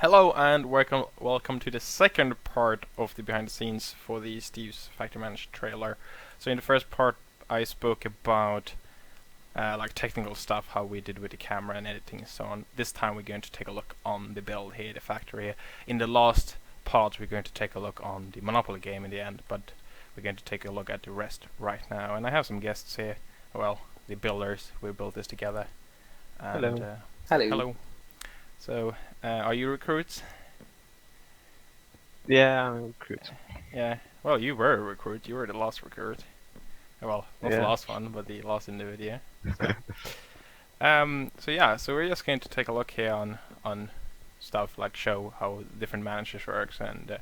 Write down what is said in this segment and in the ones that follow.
Hello and welcome to the second part of the behind the scenes for the Steve's Factory Manager trailer. So in the first part I spoke about like technical stuff, how we did with the camera and editing and so on. This time we're going to take a look on the build here, the factory here. In the last part we're going to take a look on the Monopoly game in the end, but we're going to take a look at the rest right now. And I have some guests here, well, the builders. We built this together. And, Hello. Hello. hello. So, are you recruits? Yeah, I'm a recruit. Yeah. Well, you were a recruit. You were the last recruit. Well, not the Yeah. last one, but the last in the video. So yeah. So we're just going to take a look here on stuff like show how different managers works and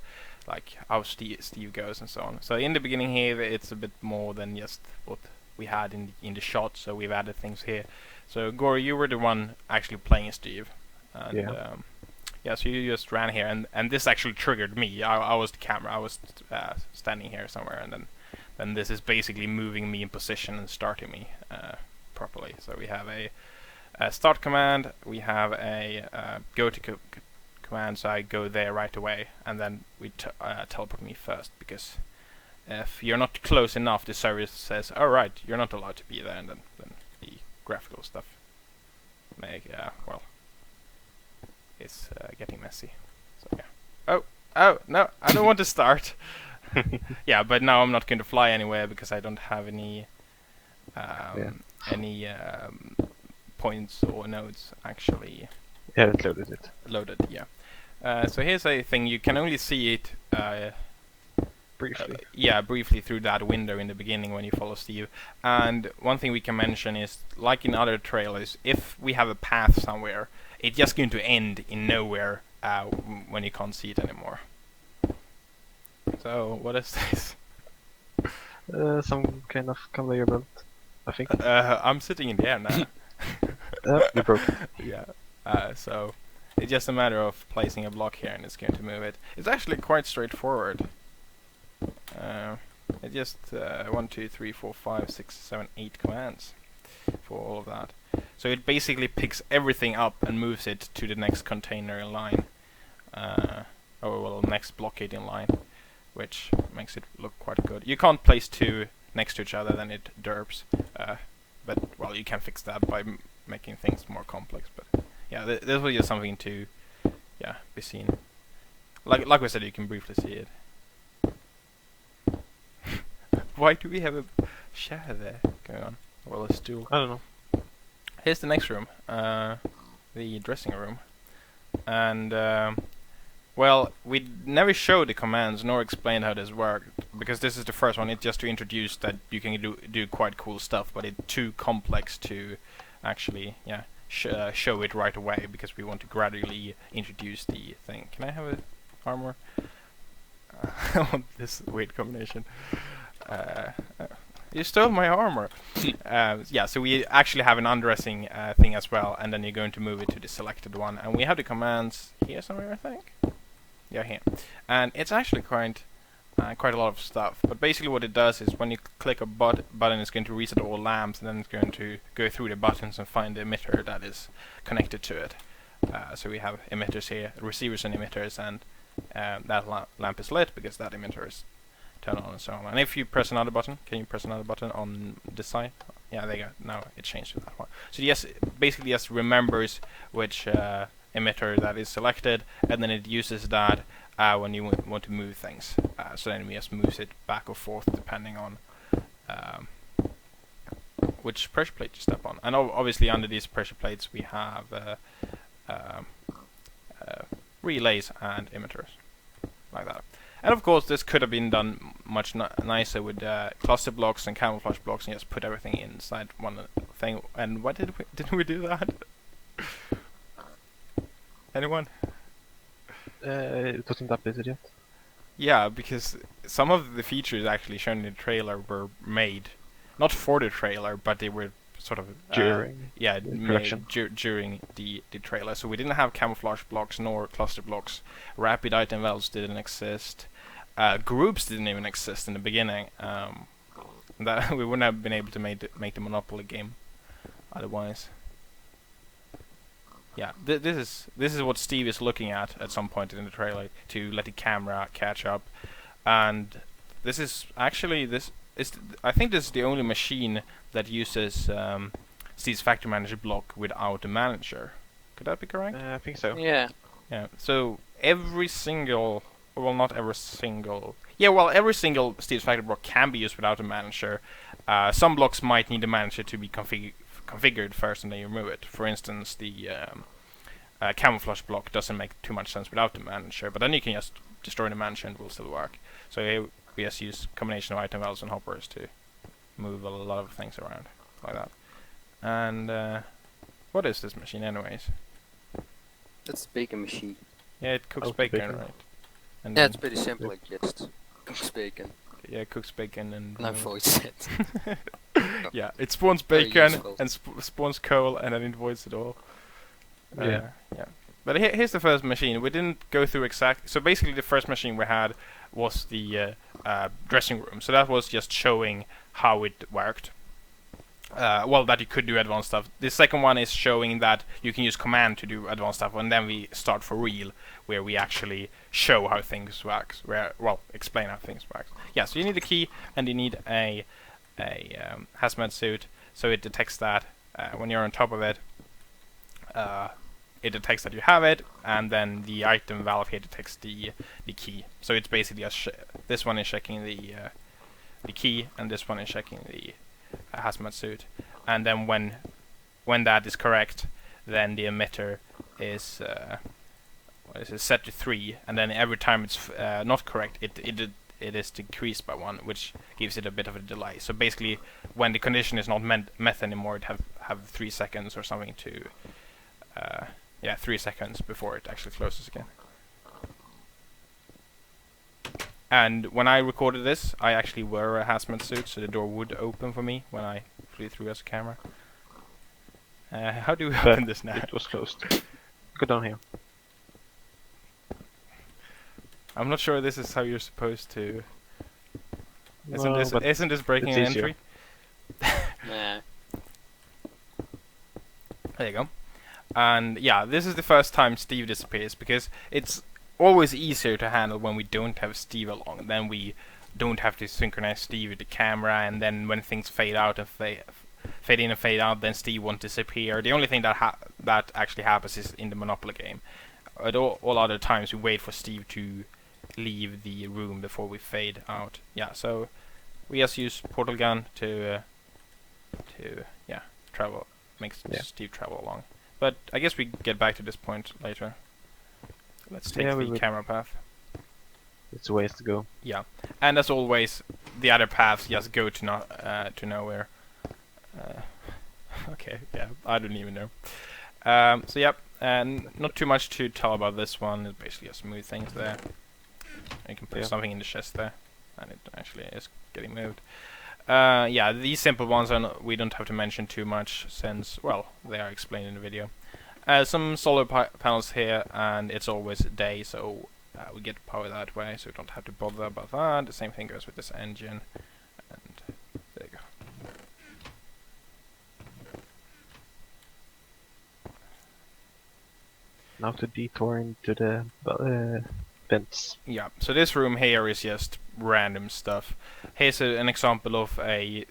like how Steve goes and so on. So in the beginning here, it's a bit more than just what we had in the shot. So we've added things here. So Gory, you were the one actually playing Steve. And, Yeah. yeah, so you just ran here, and this actually triggered me. I was the camera. I was standing here somewhere, and then this is basically moving me in position and starting me properly. So we have a start command. We have a go to command, so I go there right away, and then we teleport me first, because if you're not close enough, the service says, "All right, you're not allowed to be there," and then the graphical stuff well. It's getting messy. So yeah. Oh no! I don't want to start. Yeah, but now I'm not going to fly anywhere because I don't have any any points or nodes actually Yeah, it loaded it. loaded. Yeah. So here's a thing. You can only see it. Briefly. Yeah, briefly through that window in the beginning when you follow Steve. And one thing we can mention is, like in other trailers, if we have a path somewhere, it's just going to end in nowhere when you can't see it anymore. So, what is this? Some kind of conveyor belt, I think. I'm sitting in the air now. You broke it. Yeah. So, it's just a matter of placing a block here and it's going to move it. It's actually quite straightforward. It just 1, 2, 3, 4, 5, 6, 7, 8 commands for all of that. So it basically picks everything up and moves it to the next container in line, or well, next blockade in line, which makes it look quite good. You can't place two next to each other, then it derps. But well, you can fix that by making things more complex. But yeah, this was just something to be seen. Like we said, you can briefly see it. Why do we have a chair there going on? Well, a stool. I don't know. Here's the next room, the dressing room. And, well, we never showed the commands nor explained how this worked, because this is the first one. It's just to introduce that you can do quite cool stuff, but it's too complex to actually, show it right away, because we want to gradually introduce the thing. Can I have a armor? I want this weird combination. You stole my armor. Yeah, so we actually have an undressing thing as well, and then you're going to move it to the selected one. And we have the commands here somewhere, I think. Yeah, here. And it's actually quite a lot of stuff. But basically what it does is when you click a button, it's going to reset all lamps, and then it's going to go through the buttons and find the emitter that is connected to it. So we have emitters here, receivers and emitters, and that lamp is lit because that emitter is turn on and so on. And if you press another button, can you press another button on this side? Yeah, there you go. Now it changed to that one. So yes, basically just remembers which emitter that is selected, and then it uses that when you want to move things. So then we just moves it back or forth depending on which pressure plate you step on. And obviously under these pressure plates we have relays and emitters, like that. And of course, this could have been done much nicer with cluster blocks and camouflage blocks, and just put everything inside one thing. And why didn't we do that? Anyone? It wasn't updated yet. Yeah, because some of the features actually shown in the trailer were made not for the trailer, but they were sort of During production. during the trailer. So we didn't have camouflage blocks nor cluster blocks. Rapid item values didn't exist. Groups didn't even exist in the beginning. That we wouldn't have been able to make the Monopoly game otherwise. Yeah, this is what Steve is looking at some point in the trailer to let the camera catch up, and this is actually I think this is the only machine that uses Steve's Factory Manager block without a manager. Could that be correct? I think so. Yeah. Yeah. So every single, well, not every single. Yeah, well, every single Steve's Factory block can be used without a manager. Some blocks might need a manager to be configured first, and then you remove it. For instance, the camouflage block doesn't make too much sense without the manager, but then you can just destroy the manager and it will still work. So here we just use combination of item values and hoppers to move a lot of things around like that. And what is this machine anyways? That's the bacon machine. Yeah, it cooks Oh, bacon, bacon. right? And Yeah, then- it's pretty simple. It just cooks bacon yeah, it cooks bacon and and avoids it. yeah, it spawns Very bacon useful. and spawns coal and then it voids it all. Yeah. Yeah. But here's the first machine. We didn't go through exact. So basically, the first machine we had was the dressing room. So that was just showing how it worked. Well, that you could do advanced stuff. The second one is showing that you can use command to do advanced stuff, and then we start for real, where we actually show how things work. Explain how things work. Yeah. So you need a key, and you need a hazmat suit, so it detects that when you're on top of it. It detects that you have it, and then the item valve here detects the key. So it's basically this one is checking the key, and this one is checking the hazmat suit. And then when that is correct, then the emitter is set to 3, and then every time it's not correct, it is decreased by 1, which gives it a bit of a delay. So basically, when the condition is not met anymore, it have 3 seconds or something to 3 seconds before it actually closes again. And when I recorded this, I actually wore a hazmat suit, so the door would open for me when I flew through as a camera. How do we open this now? It was closed. Go down here. I'm not sure this is how you're supposed to. No, but Isn't this breaking it's an easier. entry? Nah. There you go. And yeah, this is the first time Steve disappears, because it's always easier to handle when we don't have Steve along. Then we don't have to synchronize Steve with the camera, and then when things fade out and fade in and fade out, then Steve won't disappear. The only thing that actually happens is in the Monopoly game. At all other times we wait for Steve to leave the room before we fade out. Yeah, so we just use portal gun to travel, makes Steve travel along. But I guess we get back to this point later. Let's take the camera path. It's a ways to go. Yeah, and as always, the other paths just go to nowhere. Okay, yeah, I don't even know. So yep, and not too much to tell about this one. It's basically just move things there. You can put something in the chest there, and it actually is getting moved. Yeah, these simple ones we don't have to mention too much, since, well, they are explained in the video. Some solar panels here, and it's always day, so we get power that way, so we don't have to bother about that. The same thing goes with this engine, and there you go. Now to detour into the vents. Yeah, so this room here is just random stuff. Here's an example of a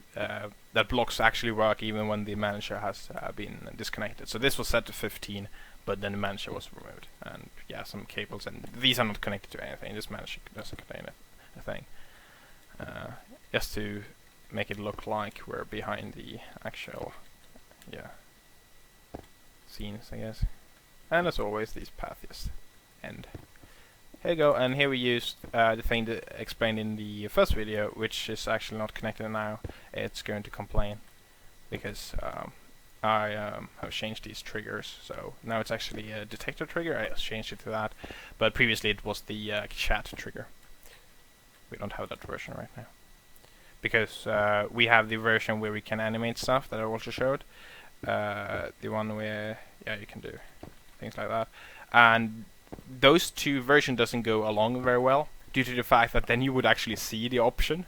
that blocks actually work even when the manager has been disconnected. So this was set to 15, but then the manager was removed. And yeah, some cables, and these are not connected to anything. This manager doesn't contain a thing. Just to make it look like we're behind the actual scenes, I guess. And as always, these paths just end. Here you go, and here we used the thing that explained in the first video, which is actually not connected now. It's going to complain because I have changed these triggers, so now it's actually a detector trigger. I just changed it to that, but previously it was the chat trigger. We don't have that version right now because we have the version where we can animate stuff that I also showed. The one where you can do things like that, and those two versions doesn't go along very well due to the fact that then you would actually see the option.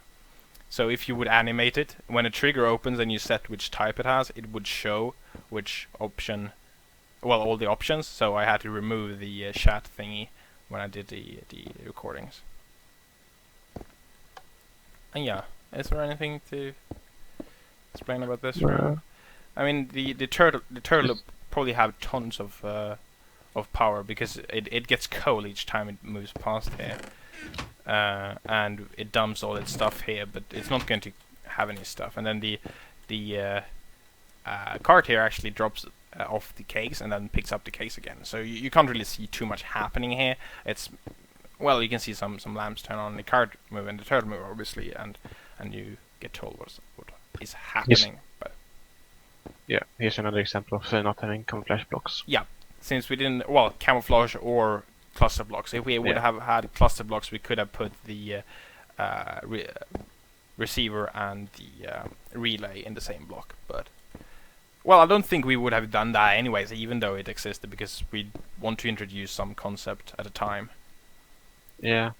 So if you would animate it, when a trigger opens and you set which type it has, it would show which option well, all the options, so I had to remove the chat thingy when I did the recordings. And yeah, is there anything to explain about this room? I mean, the turtle will probably have tons of power because it gets cold each time it moves past here, and it dumps all its stuff here, but it's not going to have any stuff. And then the cart here actually drops off the cakes and then picks up the cakes again. So you can't really see too much happening here. It's, well, you can see some lamps turn on, the cart move and the turtle move, obviously, and you get told what is happening. But yeah, here's another example of not having camouflage blocks. yeah, since we didn't, well, camouflage or cluster blocks. If we would have had cluster blocks, we could have put the receiver and the relay in the same block. But, well, I don't think we would have done that anyways, even though it existed, because we want to introduce some concept at a time. Yeah.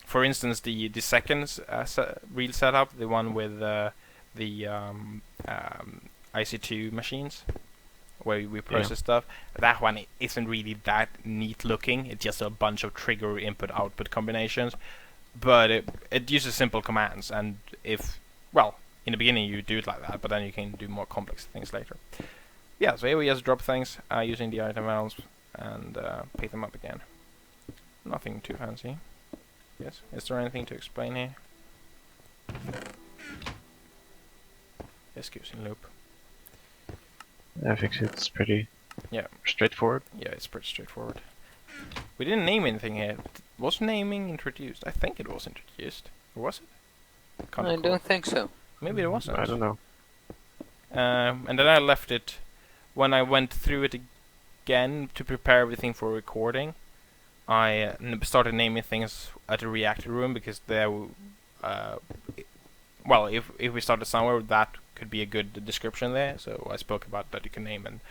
For instance, the second real setup, the one with the IC2 machines, where we process stuff, that one isn't really that neat looking. It's just a bunch of trigger input-output combinations, but it uses simple commands, and if, well, in the beginning you do it like that, but then you can do more complex things later. Yeah, so here we just drop things using the item valves and pick them up again. Nothing too fancy. Yes, is there anything to explain here? Execution loop. I think it's pretty Yeah. straightforward. Yeah, it's pretty straightforward. We didn't name anything here. Was naming introduced? I think it was introduced. Or was it? Can't I recall. don't think so. Maybe it wasn't. I don't know. And then I left it when I went through it again to prepare everything for recording. I started naming things at the Reactor room because there, well, if we started somewhere, that could be a good description there. So I spoke about that you can name and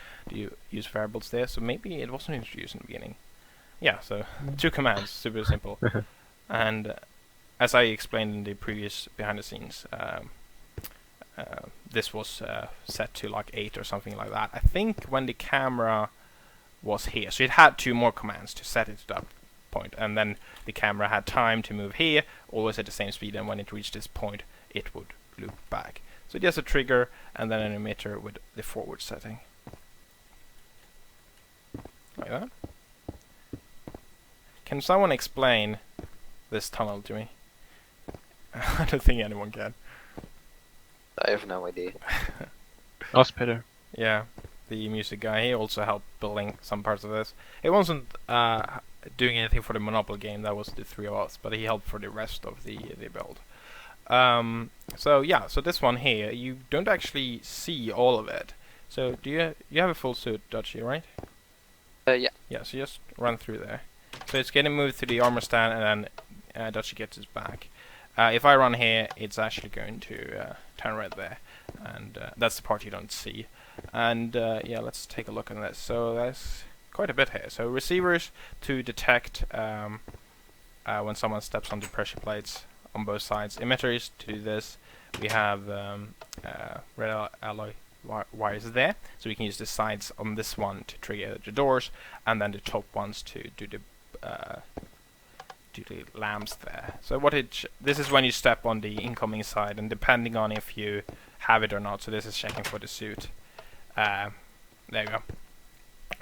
use variables there. So maybe it wasn't introduced in the beginning. Yeah, so 2 commands, super simple. And as I explained in the previous behind the scenes, this was set to like 8 or something like that. I think when the camera was here, so it had 2 more commands to set it to that point, and then the camera had time to move here, always at the same speed, and when it reached this point, it would loop back. So just a trigger and then an emitter with the forward setting. Like that. Can someone explain this tunnel to me? I don't think anyone can. I have no idea. Ask Peter. Yeah, the music guy, he also helped building some parts of this. He wasn't doing anything for the Monopoly game, that was the 3 of us, but he helped for the rest of the build. So yeah, so this one here, you don't actually see all of it. So do you have a full suit, Dutchie, right? Yeah. Yeah, so just run through there. So it's getting moved to the armor stand, and then Dutchie gets his back. If I run here, it's actually going to turn red there, and that's the part you don't see. And yeah, let's take a look at this. So that's quite a bit here. So receivers to detect when someone steps onto pressure plates on both sides. Emitters to do this. We have red alloy wires there, so we can use the sides on this one to trigger the doors, and then the top ones to do the lamps there. So this is when you step on the incoming side, and depending on if you have it or not. So this is checking for the suit. There you go.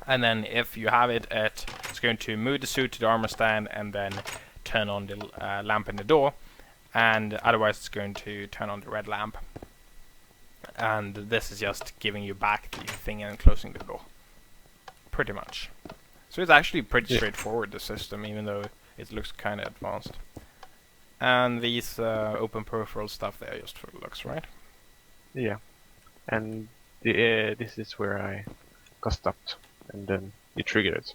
And then if you have it, it's going to move the suit to the armor stand and then turn on the lamp in the door. And otherwise it's going to turn on the red lamp. And this is just giving you back the thing and closing the door. Pretty much. So it's actually pretty straightforward, the system, even though it looks kind of advanced. And these open peripheral stuff there just for looks, right? Yeah. And this is where I got stopped, and then you triggered it.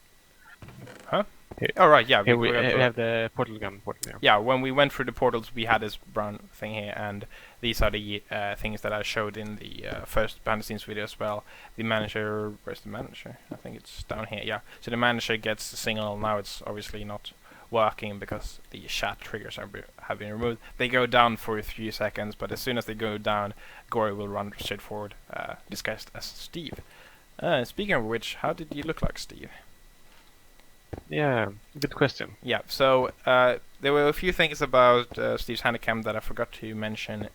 Huh? Here. Oh right, yeah. Here we have the portal gun portal here. Yeah, when we went through the portals, we had this brown thing here, and these are the things that I showed in the first behind the scenes video as well. The manager, where's the manager? I think it's down here. Yeah. So the manager gets the signal. Now it's obviously not working because the chat triggers have been removed. They go down for a few seconds, but as soon as they go down, Gory will run straight forward, disguised as Steve. Speaking of which, how did you look like Steve? Yeah, good question. Yeah, so there were a few things about Steve's handicap that I forgot to mention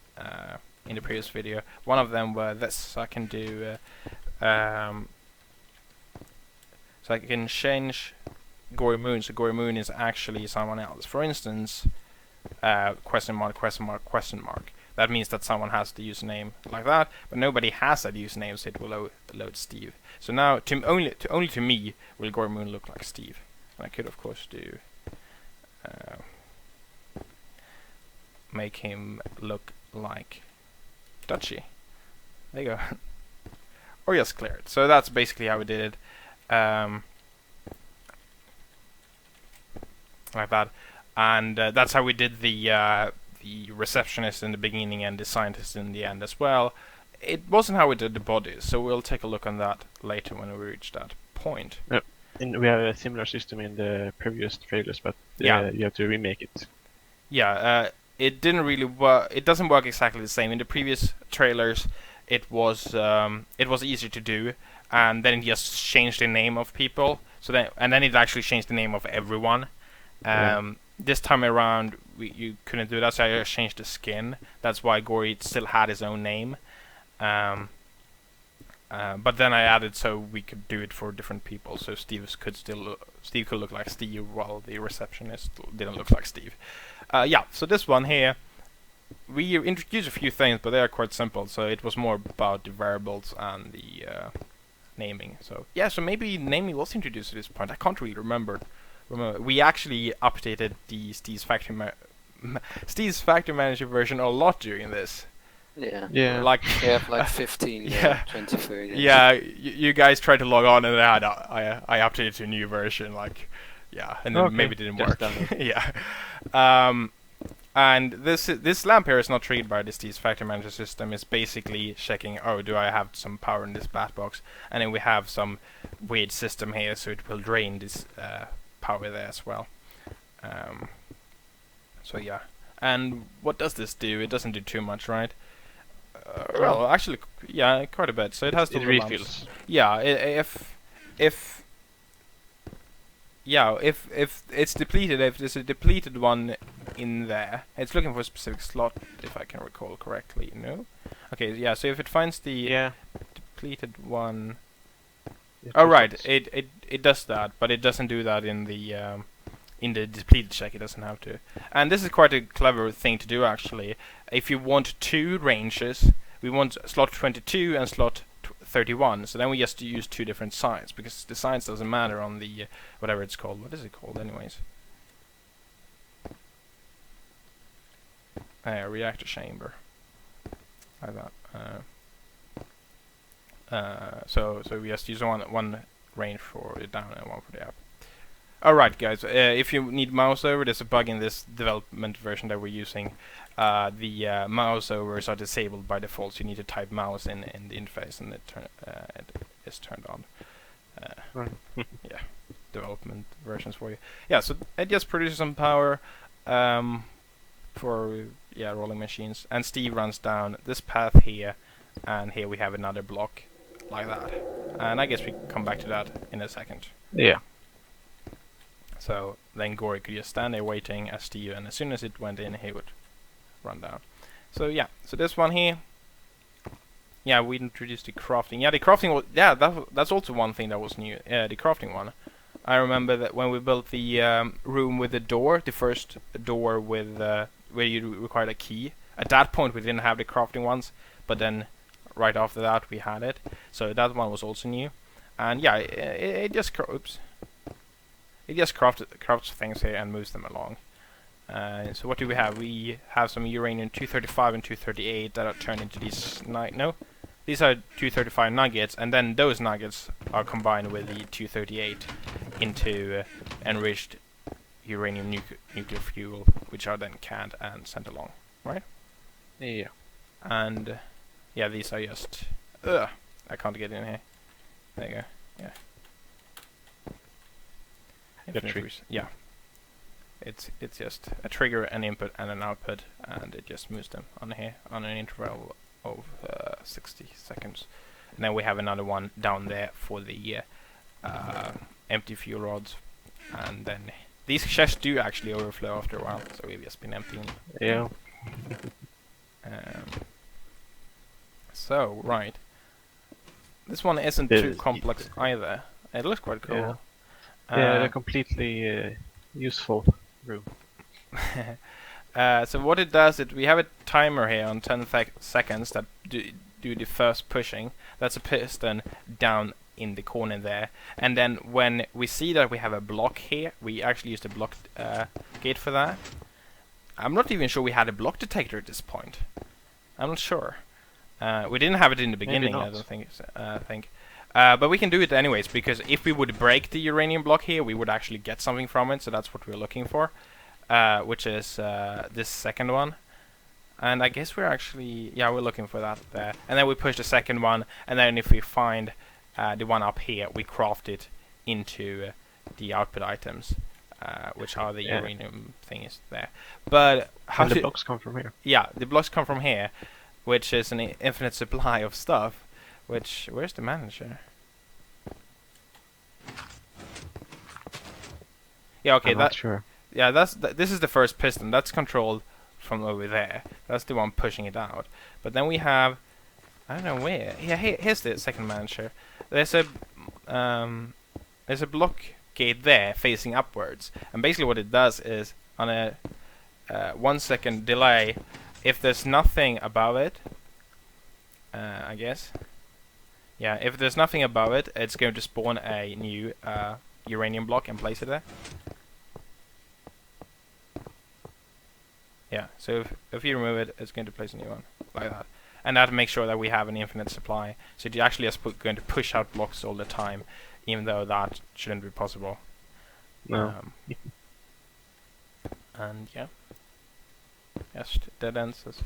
in the previous video. One of them were this, so I can do, so I can change Gory Moon, so Gory Moon is actually someone else. For instance, question mark, question mark, question mark. That means that someone has the username like that, but nobody has that username, so it will load Steve. So now, only to me, will Gory Moon look like Steve. And I could, of course, do make him look like Dutchy. There you go. Or just clear it. So that's basically how we did it. Like that. And that's how we did the receptionist in the beginning and the scientist in the end as well. It wasn't how we did the bodies, so we'll take a look on that later when we reach that point. Yep. And we have a similar system in the previous trailers, but Yeah. you have to remake it. Yeah, it didn't really work. It doesn't work exactly the same. In the previous trailers, it was easier to do, and then it just changed the name of people. So then it actually changed the name of everyone. This time around, you couldn't do that, so I just changed the skin. That's why Gory still had his own name. But then I added so we could do it for different people, so Steve could look like Steve while the receptionist didn't look like Steve. Yeah, so this one here, we introduced a few things, but they are quite simple. So it was more about the variables and the naming. So yeah, so maybe naming was introduced at this point. I can't really remember. We actually updated the Steve's Factory Manager version a lot during this. Yeah. Yeah. Like We have like 15, Yeah. 23. yeah, you guys tried to log on and I updated to a new version, like, yeah, and then Okay, maybe it didn't just work. done it. Yeah. And this lamp here is not triggered by this Steve's Factory Manager system. It's basically checking, oh, do I have some power in this bat box? And then we have some weird system here, so it will drain this power there as well. So yeah. And what does this do? It doesn't do too much, right? Well, actually, yeah, quite a bit. So it has to It refills. Yeah, if it's depleted, if there's a depleted one in there, it's looking for a specific slot, if I can recall correctly. No? Okay, yeah. So if it finds the Yeah. depleted one, It oh right, refills. it does that, but it doesn't do that in the depleted check. It doesn't have to. And this is quite a clever thing to do, actually. If you want two ranges, we want slot 22 and slot 31. So then we just use two different signs, because the signs doesn't matter on the whatever it's called. What is it called, anyways? Reactor chamber. Like that. So we just use one range for the down and one for the up. Alright guys, if you need mouse over, there's a bug in this development version that we're using. The mouse overs are disabled by default, so you need to type mouse in the interface and it is turned on. Yeah, development versions for you. Yeah, so it just produces some power for rolling machines. And Steve runs down this path here, and here we have another block like that. And I guess we can come back to that in a second. Yeah. So then Gory could just stand there waiting as Steve, and as soon as it went in, he would run down. So yeah, so this one here, yeah, we introduced the crafting. Yeah, the crafting was, yeah, that's also one thing that was new. The crafting one. I remember that when we built the room with the door, the first door with where you required a key. At that point, we didn't have the crafting ones, but then right after that, we had it. So that one was also new. And yeah, it just it just crafts things here and moves them along. So what do we have? We have some uranium 235 and 238 that are turned into these these are 235 nuggets, and then those nuggets are combined with the 238 into enriched uranium nuclear fuel, which are then canned and sent along, right? Yeah. And yeah, these are just I can't get in here. There you go. Yeah. Yeah. It's just a trigger, an input, and an output, and it just moves them on here on an interval of 60 seconds. and then we have another one down there for the empty fuel rods, and then these chests do actually overflow after a while, so we've just been emptying. Yeah. Um, so right, this one isn't It too is- complex either. It looks quite cool. Yeah. Yeah, Uh, they're completely useful room. so what it does, we have a timer here on 10 seconds that do the first pushing. That's a piston down in the corner there. And then when we see that we have a block here, we actually used a block gate for that. I'm not even sure we had a block detector at this point. I'm not sure. We didn't have it in the beginning, I not. don't think. But we can do it anyways, because if we would break the uranium block here, we would actually get something from it, so that's what we're looking for. Which is this second one. And I guess we're actually, yeah, we're looking for that there. And then we push the second one, and then if we find the one up here, we craft it into the output items, which are the uranium thingies there. But how And the blocks come from here. Yeah, the blocks come from here, which is an infinite supply of stuff. Which, where's the manager? Yeah, okay, I'm not sure. yeah, this is the first piston. That's controlled from over there. That's the one pushing it out. But then we have, I don't know where. Yeah, here's the second manager. There's a block gate there facing upwards, and basically what it does is on a 1 second delay, if there's nothing above it, I guess. Yeah, if there's nothing above it, it's going to spawn a new uranium block and place it there. Yeah, so if you remove it, it's going to place a new one, like that. And that makes sure that we have an infinite supply. So you're actually just going to push out blocks all the time, even though that shouldn't be possible. No. And yeah, just dead ends as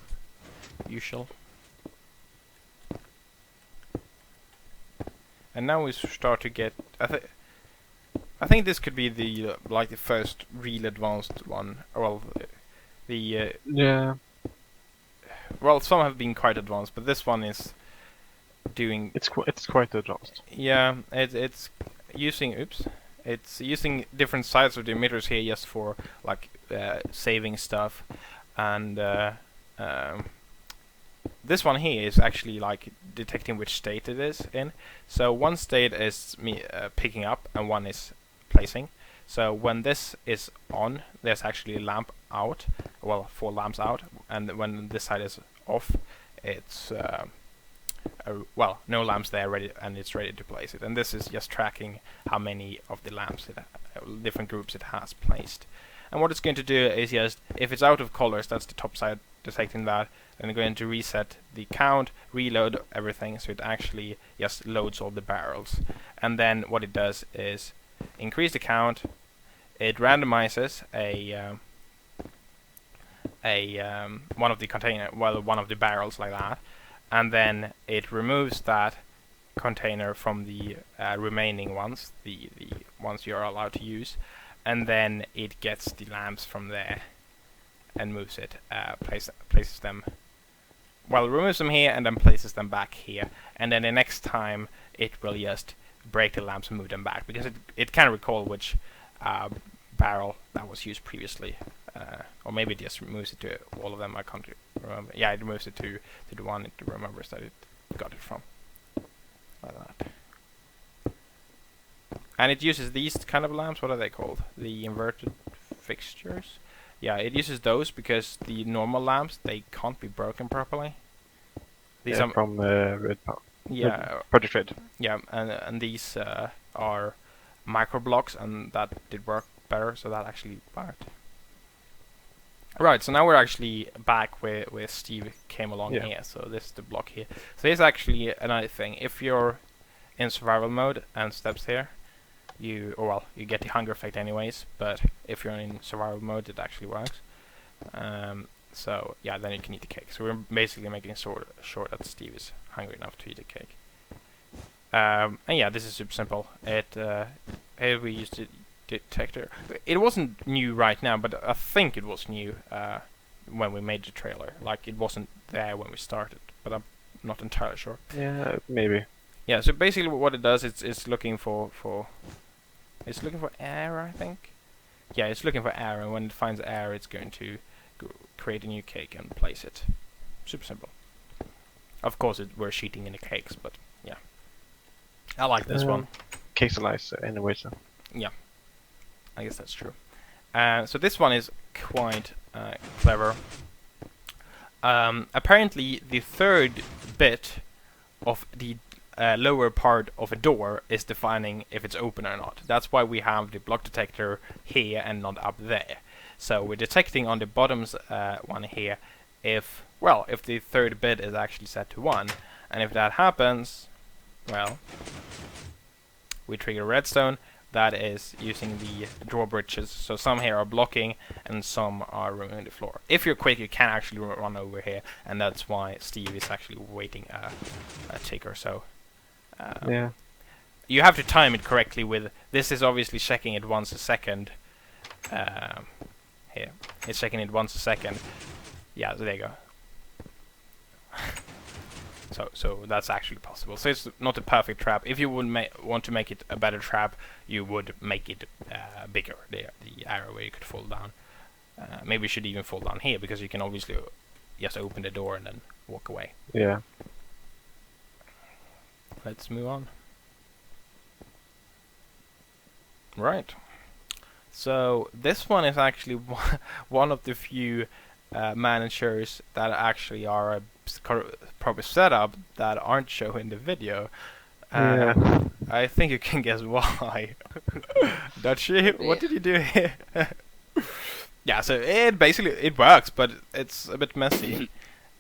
usual. And now we start to get. I think this could be the like the first real advanced one. Well, Yeah. well, some have been quite advanced, but this one is doing. It's quite advanced. Yeah, it's using. Oops. It's using different sides of the emitters here just for like saving stuff, and this one here is actually like detecting which state it is in. So one state is picking up and one is placing. So when this is on, there's actually a lamp out, well, 4 lamps out, and when this side is off, it's well, no lamps there ready, and it's ready to place it. And this is just tracking how many of the lamps different groups it has placed. And what it's going to do is just, if it's out of colors, that's the top side detecting that, then going to reset the count, reload everything, so it actually just loads all the barrels. And then what it does is increase the count. It randomizes one of the one of the barrels like that, and then it removes that container from the remaining ones, the ones you are allowed to use, and then it gets the lamps from there and moves it, places them. Well, it removes them here and then places them back here, and then the next time it will just break the lamps and move them back, because it can recall which barrel that was used previously, or maybe it just removes it to all of them. I can't remember. Yeah, it removes it to the one it remembers that it got it from, like that. And it uses these kind of lamps. What are they called? The inverted fixtures. Yeah, it uses those because the normal lamps, they can't be broken properly. These are from Red Power. yeah, Project Red. yeah, and these are micro blocks, and that did work better, so that actually worked. Right, so now we're actually back where Steve came along here. So this is the block here. So here's actually another thing. If you're in survival mode and steps here, you get the hunger effect anyways, but if you're in survival mode, it actually works. So yeah, then you can eat the cake. So we're basically making sure that Steve is hungry enough to eat a cake. And yeah, this is super simple. Here we used the detector. It wasn't new right now, but I think it was new when we made the trailer. Like, it wasn't there when we started, but I'm not entirely sure. Yeah, maybe. Yeah, so basically what it does, it's looking for it's looking for air, I think. Yeah, it's looking for air, and when it finds air, it's going to create a new cake and place it. Super simple. Of course, we're cheating in the cakes, but yeah. I like this one. Case alive anyway, so. Yeah, I guess that's true. So this one is quite clever. Apparently, the third bit of the lower part of a door is defining if it's open or not. That's why we have the block detector here and not up there. So we're detecting on the bottom's one here if the third bit is actually set to 1, and if that happens, well, we trigger redstone. That is using the drawbridges. So some here are blocking and some are removing the floor. If you're quick, you can actually run over here, and that's why Steve is actually waiting a tick or so. Yeah. You have to time it correctly with, this is obviously checking it once a second. Here, it's checking it once a second. Yeah, there you go. So that's actually possible. So it's not a perfect trap. If you would want to make it a better trap, you would make it bigger, the area where you could fall down. Maybe you should even fall down here, because you can obviously just open the door and then walk away. Yeah. Let's move on. Right. So this one is actually one of the few managers that actually are a proper setup that aren't shown in the video. Yeah. I think you can guess why. Dutchie, what did you do here? Yeah, so it works, but it's a bit messy.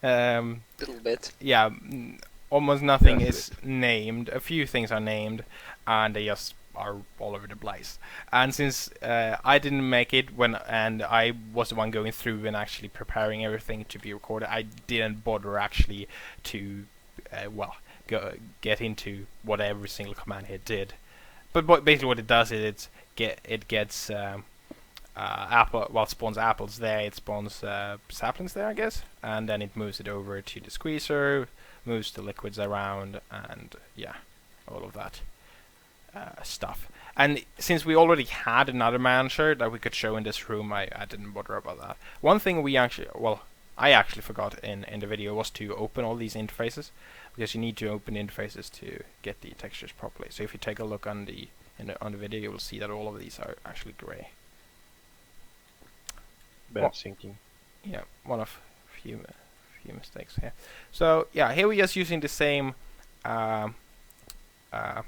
Little bit. Yeah, almost nothing Yes, is named. A few things are named, and they just are all over the place. And since I didn't make it and I was the one going through and actually preparing everything to be recorded, I didn't bother actually to get into what every single command here did. But basically what it does is it gets spawns apples there, it spawns saplings there, I guess, and then it moves it over to the squeezer, moves the liquids around, and yeah, all of that stuff. And since we already had another manager that we could show in this room, I didn't bother about that. One thing I actually forgot in the video was to open all these interfaces, because you need to open interfaces to get the textures properly. So if you take a look on the video, you will see that all of these are actually grey. Bad syncing. Yeah, one of few mistakes here. So yeah, here we're just using the same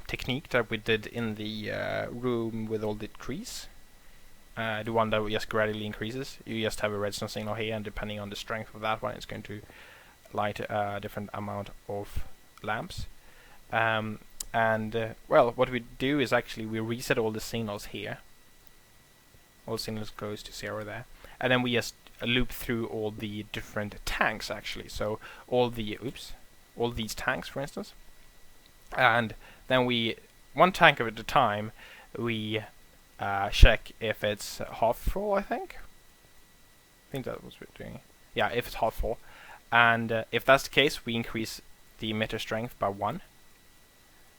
technique that we did in the room with all the trees. The one that just gradually increases. You just have a redstone signal here, and depending on the strength of that one, it's going to light a different amount of lamps. What we do is actually we reset all the signals here. All signals goes to 0 there, and then we just loop through all the different tanks actually. So all these tanks, for instance. And then one tank at a time, we check if it's half full, I think that was what we're doing. Yeah, if it's half full. And if that's the case, we increase the emitter strength by 1.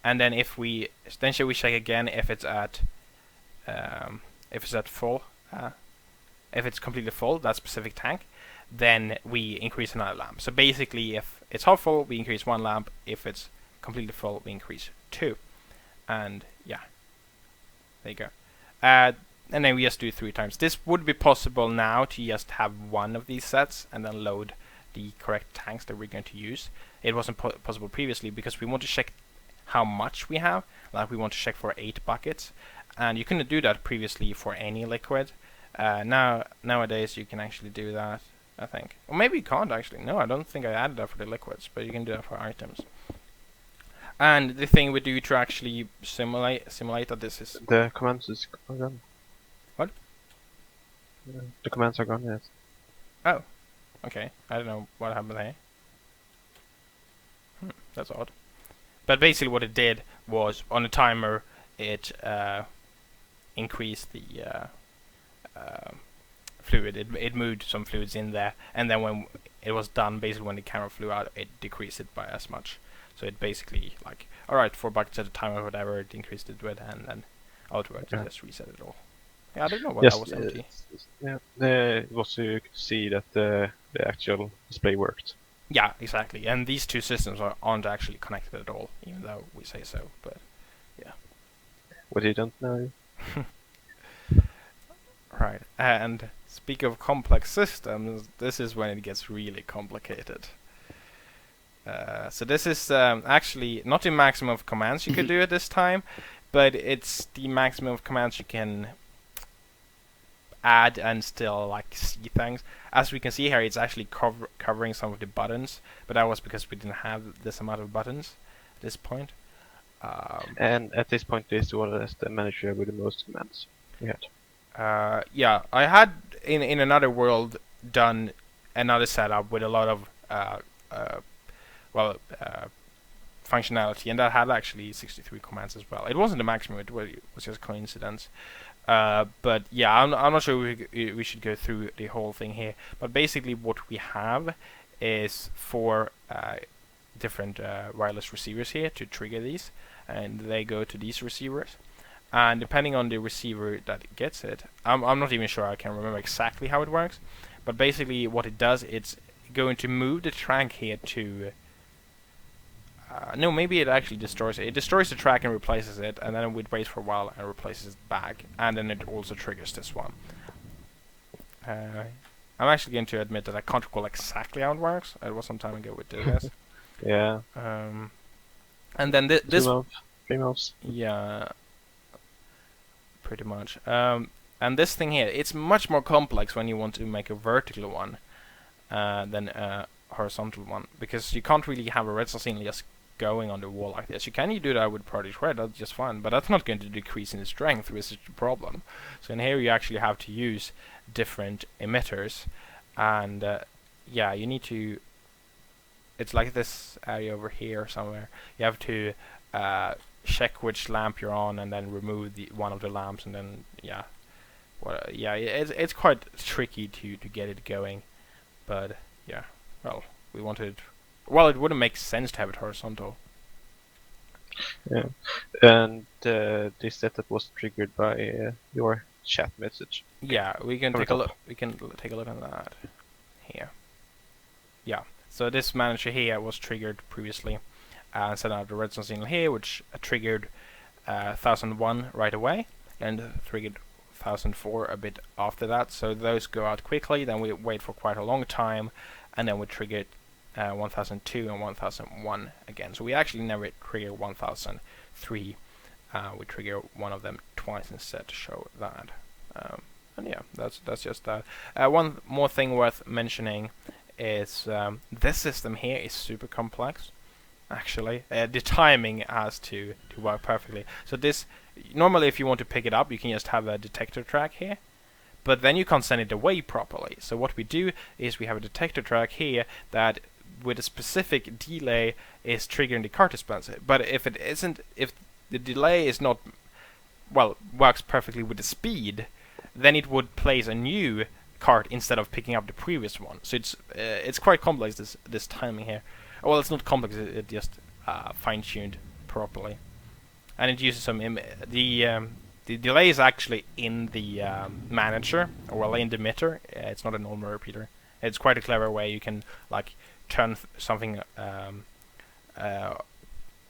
And then should we check again if it's at full, if it's completely full, that specific tank, then we increase another lamp. So basically, if it's half full, we increase 1 lamp. If it's completely full, we increase 2. And yeah, there you go. And then we just do it 3 times. This would be possible now to just have one of these sets and then load the correct tanks that we're going to use. It wasn't possible previously because we want to check how much we have. Like we want to check for 8 buckets, and you couldn't do that previously for any liquid. Nowadays you can actually do that, I think. Or maybe you can't actually. No, I don't think I added that for the liquids, but you can do that for items. And the thing we do to actually simulate that this is... The commands are gone. What? The commands are gone, yes. Oh, okay. I don't know what happened there. That's odd. But basically what it did was, on the timer, it increased the fluid. It moved some fluids in there, and then when it was done, basically when the camera flew out, it decreased it by as much. So it basically like, all right, 4 buckets at a time or whatever it increased it with, and then outwards it just reset it all. Yeah, I don't know why that was empty. Yeah, it was so you could see that the actual display worked. Yeah, exactly. And these two systems aren't actually connected at all, even though we say so. But yeah. What you don't know. Right. And speak of complex systems, this is when it gets really complicated. So this is actually not the maximum of commands you could do at this time, but it's the maximum of commands you can add and still like see things. As we can see here, it's actually covering some of the buttons, but that was because we didn't have this amount of buttons at this point. And at this point, this was the manager with the most commands we had. Yeah, I had in another world done another setup with a lot of functionality, and that had actually 63 commands as well. It wasn't the maximum; it was just coincidence. But yeah, I'm not sure we should go through the whole thing here. But basically, what we have is 4 different wireless receivers here to trigger these, and they go to these receivers. And depending on the receiver that gets it, I'm not even sure. I can't remember exactly how it works. But basically, what it does, it's going to move the track here to. No, maybe it actually destroys it. It destroys the track and replaces it, and then it waits for a while and replaces it back, and then it also triggers this one. I'm actually going to admit that I can't recall exactly how it works. It was some time ago we did this. Yeah. And then this. 3 months. Yeah. Pretty much. And this thing here, it's much more complex when you want to make a vertical one than a horizontal one, because you can't really have a redstone signal just going on the wall like this. You can do that with Project Red, that's just fine, but that's not going to decrease in strength, which is the problem. So in here you actually have to use different emitters, and yeah, you need to. It's like this area over here somewhere. You have to check which lamp you're on, and then remove one of the lamps, and then yeah, yeah, it's quite tricky to get it going, but yeah, well, we wanted. Well, it wouldn't make sense to have it horizontal. Yeah, and this setup was triggered by your chat message. Yeah, we can take a look. We can take a look at that here. Yeah, so this manager here was triggered previously, and sent out the redstone signal here, which triggered 1001 right away, and triggered 1004 a bit after that. So those go out quickly. Then we wait for quite a long time, and then we trigger 1002 and 1001 again. So we actually never trigger 1003. We trigger one of them twice instead to show that. And yeah, that's just that. One more thing worth mentioning is this system here is super complex. Actually, the timing has to work perfectly. So this, normally if you want to pick it up, you can just have a detector track here, but then you can't send it away properly. So what we do is we have a detector track here that with a specific delay is triggering the cart dispenser. But if it isn't, if the delay is not, well, works perfectly with the speed, then it would place a new cart instead of picking up the previous one. So it's quite complex, this timing here. Well, it's not complex, it just fine-tuned properly. And it uses some the delay is actually in the manager, or well, in the emitter. It's not a normal repeater. It's quite a clever way you can like turn something on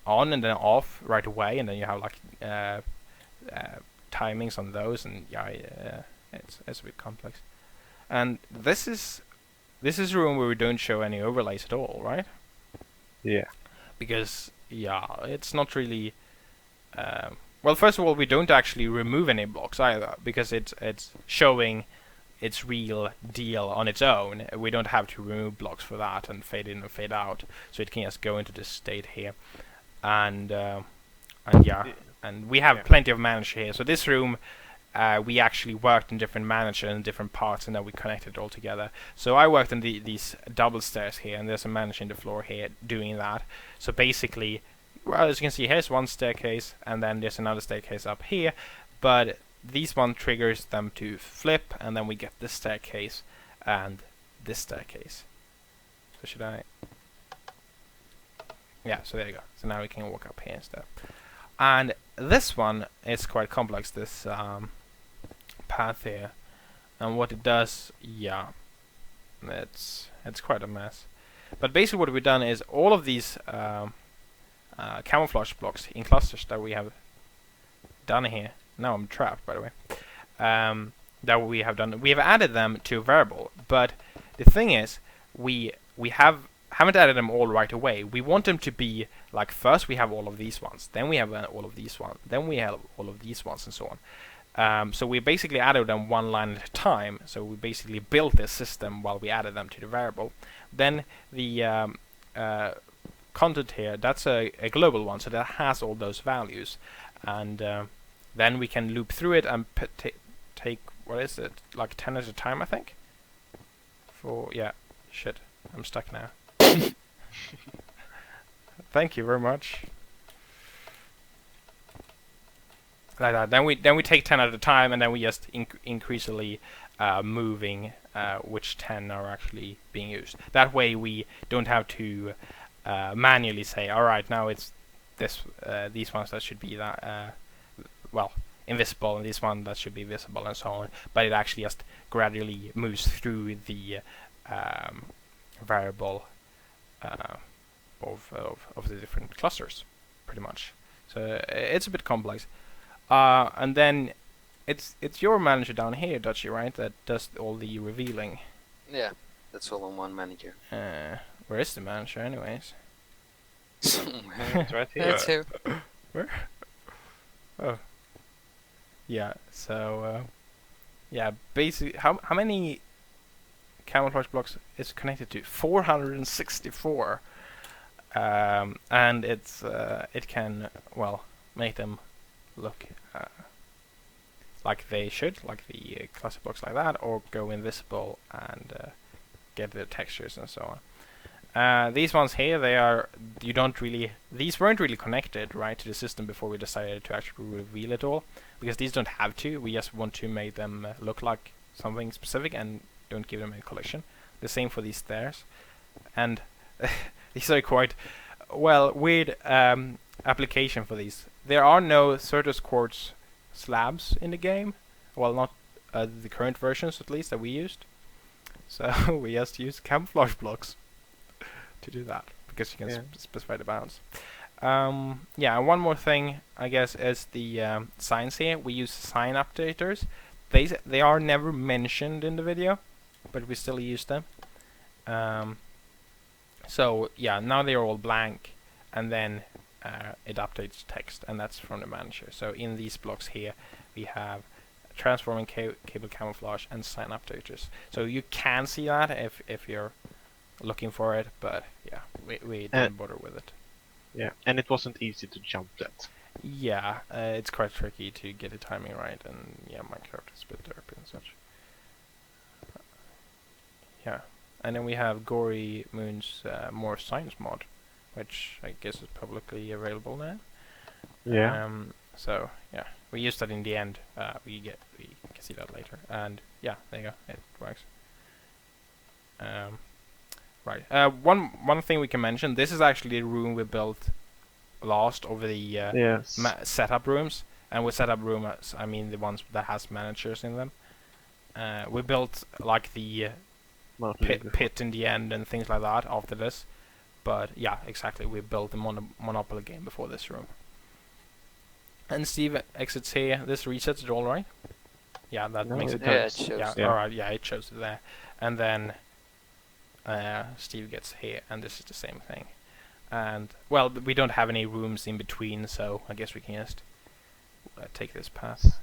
and then off right away, and then you have like timings on those, and yeah, it's a bit complex. And this is a room where we don't show any overlays at all, right? Yeah. Because yeah, it's not really. Well, first of all, we don't actually remove any blocks either, because it's showing its real deal on its own. We don't have to remove blocks for that and fade in and fade out, so it can just go into this state here, and yeah, and we have plenty of manager here. So this room, we actually worked in different manager and different parts, and then we connected it all together. So I worked on these double stairs here, and there's a manager in the floor here doing that. So basically, well, as you can see, here's one staircase, and then there's another staircase up here, but these one triggers them to flip, and then we get this staircase and this staircase. So should I? Yeah, so there you go. So now we can walk up here instead. And this one is quite complex, this path here. And what it does, yeah, it's quite a mess. But basically what we've done is all of these camouflage blocks in clusters that we have done here. Now I'm trapped, by the way. That we have done. We have added them to a variable, but the thing is, we haven't added them all right away. We want them to be like, first we have all of these ones, then we have all of these ones, then we have all of these ones, and so on. So we basically added them one line at a time. So we basically built this system while we added them to the variable. Then the content here, that's a global one, so that has all those values, and then we can loop through it and take, what is it, like 10 at a time, I think. Yeah, shit, I'm stuck now. Thank you very much. Like that. Then we take 10 at a time, and then we just increasingly moving which 10 are actually being used. That way we don't have to manually say, all right, now it's these ones that should be that well, invisible, and this one that should be visible, and so on. But it actually just gradually moves through the variable of the different clusters, pretty much. So it's a bit complex. And then it's your manager down here, Dutchy, right? That does all the revealing. Yeah, that's all on one manager. Where is the manager, anyways? Somewhere. It's right here. That's here. Where? Oh. Yeah. So yeah, basically, how many camouflage blocks is connected to? 464. And it's it can, well, make them look like they should, like the cluster blocks like that, or go invisible and get the textures and so on. These ones here, these weren't really connected, right, to the system before we decided to actually reveal it all, because these don't have to. We just want to make them look like something specific and don't give them a collision. The same for these stairs, and these are quite, well, weird application for these. There are no Certus quartz slabs in the game. Well, not the current versions, at least, that we used. So we just used camouflage blocks to do that, because you can specify the bounds. Yeah, and one more thing, I guess, is the signs here. We use sign updaters. They are never mentioned in the video, but we still use them. So yeah, now they're all blank, and then it updates text, and that's from the manager. So in these blocks here, we have transforming cable camouflage and sign updaters. So you can see that if you're looking for it, but yeah, we didn't bother with it. Yeah, and it wasn't easy to jump that. Yeah, it's quite tricky to get the timing right, and yeah, Minecraft is a bit derpy and such. Yeah, and then we have Gory Moon's more science mod, which I guess is publicly available now. Yeah. So yeah, we used that in the end. We can see that later, and yeah, there you go, it works. Right. One thing we can mention. This is actually the room we built last over the setup rooms, and with setup rooms, I mean the ones that has managers in them. We built like the pit in the end and things like that after this. But yeah, exactly. We built the Monopoly game before this room. And Steve exits here. This resets it all, right? Yeah, that makes it. Yeah, it shows. Yeah, all right. Yeah, it shows it there. And then Steve gets here, and this is the same thing. And well, we don't have any rooms in between, so I guess we can just take this path.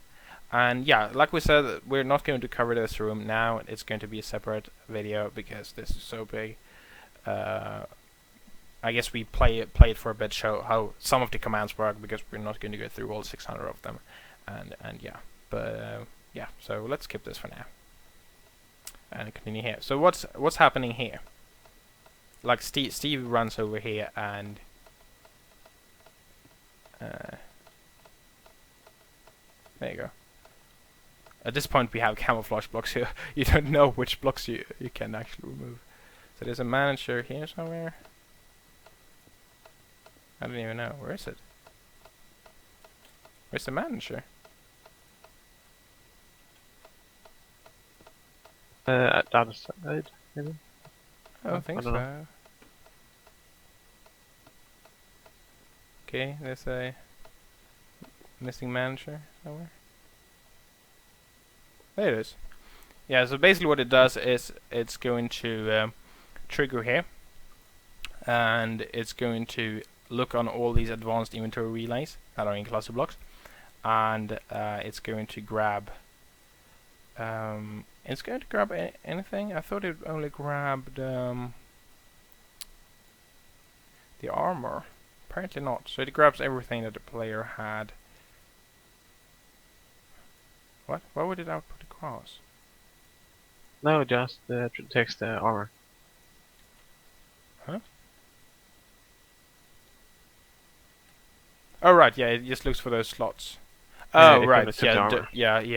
And yeah, like we said, we're not going to cover this room now. It's going to be a separate video because this is so big. I guess we play it for a bit, show how some of the commands work, because we're not going to go through all 600 of them. And yeah, but yeah. So let's skip this for now and continue here. So what's happening here? Like Steve runs over here and there you go. At this point we have camouflage blocks here. You don't know which blocks you can actually remove. So there's a manager here somewhere. I don't even know. Where is it? Where's the manager? At the other side, maybe? I don't think I don't so. know. Okay, there's a missing manager somewhere. There it is. Yeah, so basically what it does is it's going to trigger here, and it's going to look on all these advanced inventory relays that are in cluster blocks, and it's going to grab anything. I thought it only grabbed the armor. Apparently not. So it grabs everything that the player had. What? Why would it output across? No, just takes the armor. Huh? Oh right, yeah, it just looks for those slots. Oh it right, only took the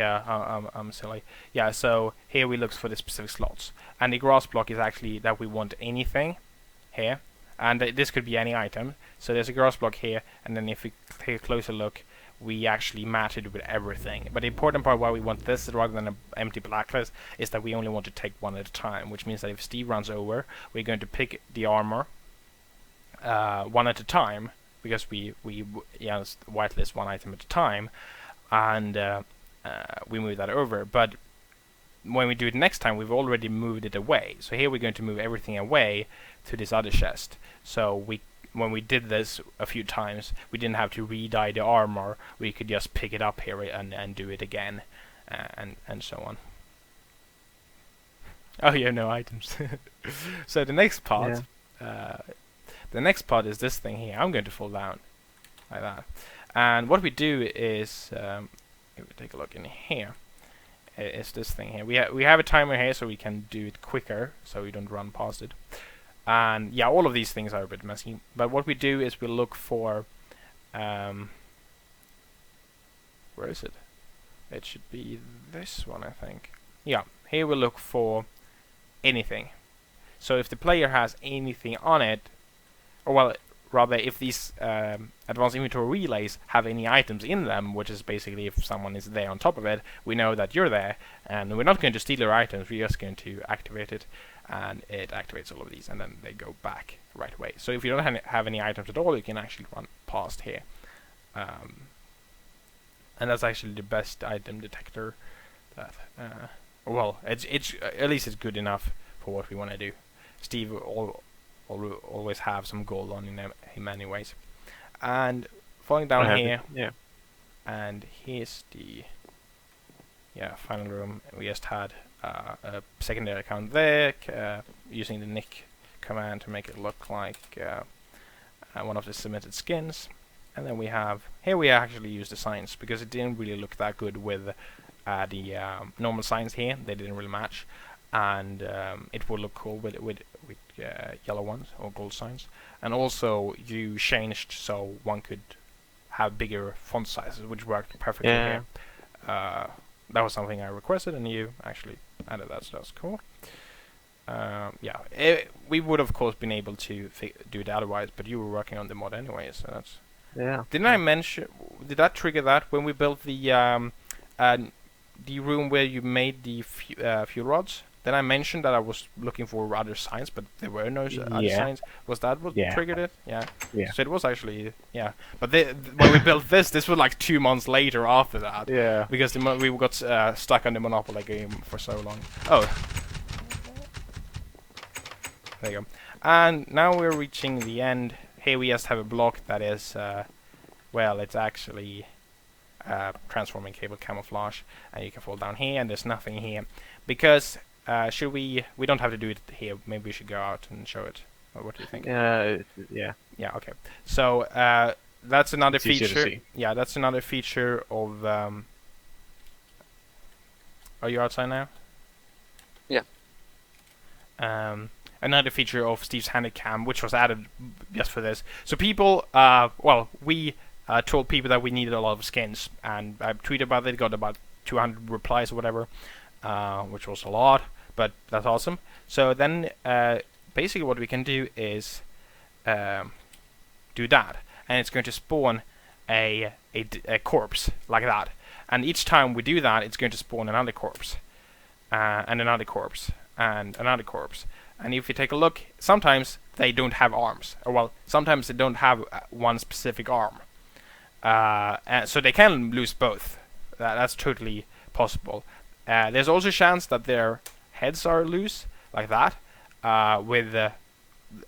armor. I'm silly. Yeah, so here we look for the specific slots, and the grass block is actually that we want anything here, and this could be any item. So there's a grass block here, and then if we take a closer look, we actually match it with everything. But the important part why we want this rather than an empty blacklist is that we only want to take one at a time, which means that if Steve runs over, we're going to pick the armor one at a time, because we whitelist one item at a time, and we move that over. But when we do it next time, we've already moved it away. So here we're going to move everything away to this other chest. So when we did this a few times, we didn't have to re-dye the armor. We could just pick it up here and do it again, and so on. Oh, you have no items. So the next part, is this thing here. I'm going to fall down like that. And what we do is, if we take a look in here, is this thing here. We have a timer here so we can do it quicker, so we don't run past it. And yeah, all of these things are a bit messy. But what we do is we look for, where is it? It should be this one, I think. Yeah, here we look for anything. So if the player has anything on it, or well, rather if these advanced inventory relays have any items in them, which is basically if someone is there on top of it, we know that you're there, and we're not going to steal your items, we're just going to activate it, and it activates all of these, and then they go back right away. So if you don't have any items at all, you can actually run past here. And that's actually the best item detector that, well, it's at least it's good enough for what we want to do. Steve always have some gold on him anyways. And falling down here, and here's the final room. We just had a secondary account there, using the nick command to make it look like one of the submitted skins. And then we actually use the signs, because it didn't really look that good with the normal signs here. They didn't really match, and it would look cool with yellow ones or gold signs. And also you changed so one could have bigger font sizes, which worked perfectly here. That was something I requested, and you actually added that, so that's cool. We would of course been able to do it otherwise, but you were working on the mod anyway, so that's. Yeah. Didn't I mention? Did that trigger that when we built the room where you made the fuel rods? Then I mentioned that I was looking for other signs, but there were no other signs. Was that what triggered it? Yeah. So it was actually But when we built this was like 2 months later after that. Yeah. Because we got stuck on the Monopoly game for so long. Oh. There you go. And now we're reaching the end. Here we just have a block that is, it's actually transforming cable camouflage, and you can fall down here, and there's nothing here, because we don't have to do it here. Maybe we should go out and show it. Or what do you think? Yeah. Yeah. Okay. So that's another It's easier to feature. see. Yeah, that's another feature of. Are you outside now? Yeah. Another feature of Steve's Handycam, which was added just for this. So people, we told people that we needed a lot of skins, and I tweeted about it, got about 200 replies or whatever, which was a lot, but that's awesome. So then, basically what we can do is do that. and it's going to spawn a corpse like that. And each time we do that, it's going to spawn another corpse, and another corpse, and another corpse. And if you take a look, sometimes they don't have arms. Or well, sometimes they don't have one specific arm. And so they can lose both. That's totally possible. There's also a chance that their heads are loose, like that.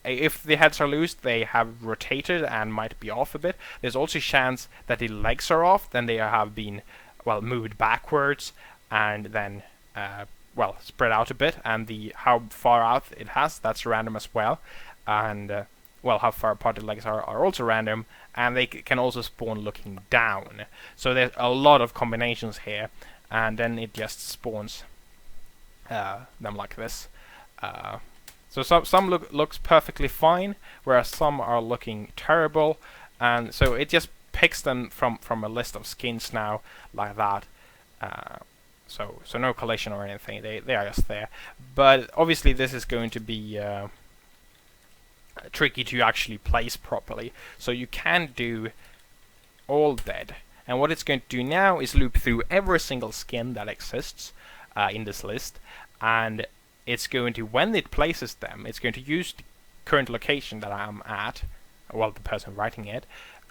If the heads are loose, they have rotated and might be off a bit. There's also a chance that the legs are off, then they have been, well, moved backwards, and then spread out a bit, and how far out it has, that's random as well. And how far apart the legs are also random, and they can also spawn looking down. So there's a lot of combinations here, and then it just spawns them like this. So some looks perfectly fine, whereas some are looking terrible, and so it just picks them from a list of skins now, like that. So no collision or anything, they are just there. But obviously this is going to be tricky to actually place properly. So you can do all dead. And what it's going to do now is loop through every single skin that exists in this list. And it's going to, when it places them, it's going to use the current location that I'm at, well, the person writing it,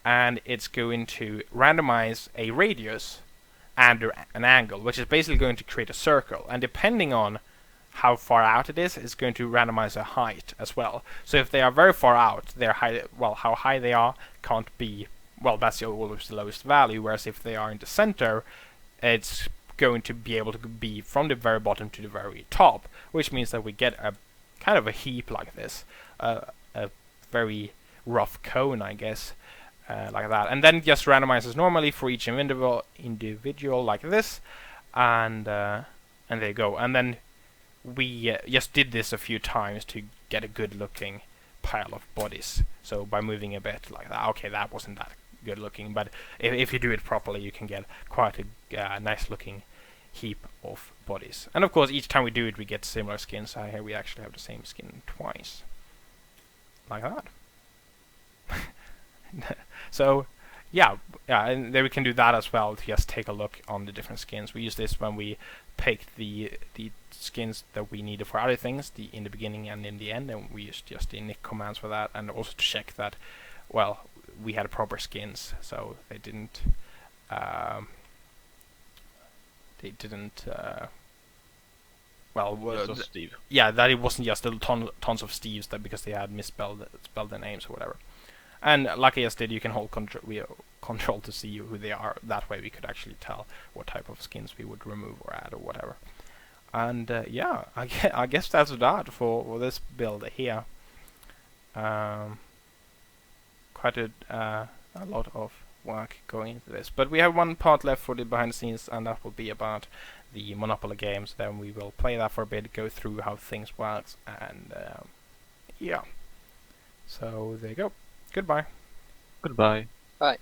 and it's going to randomize a radius and an angle, which is basically going to create a circle. And depending on how far out it is, it's going to randomize a height as well. So if they are very far out, their height, well, how high they are can't be, well, that's always the lowest value, whereas if they are in the center, it's going to be able to be from the very bottom to the very top, which means that we get a kind of a heap like this, a very rough cone, I guess, like that, and then just randomizes normally for each individual like this, and there you go. And then we just did this a few times to get a good looking pile of bodies. So by moving a bit like that, okay, that wasn't that good looking, but if you do it properly, you can get quite a nice looking heap of bodies. And of course, each time we do it, we get similar skins. So here we actually have the same skin twice, like that. So yeah, and then we can do that as well to just take a look on the different skins. We use this when we picked the skins that we needed for other things, in the beginning and in the end, and we used just the init commands for that, and also to check that, well, we had proper skins, so they didn't Steve. Yeah, that it wasn't just tons of Steves, that because they had misspelled their names or whatever. And like I just did, you can hold control to see who they are. That way we could actually tell what type of skins we would remove or add or whatever. And yeah, I guess that's that for this build here. Quite a lot of work going into this. But we have one part left for the behind the scenes, and that will be about the Monopoly games. Then we will play that for a bit, go through how things work, and yeah. So there you go. Goodbye. Goodbye. Bye.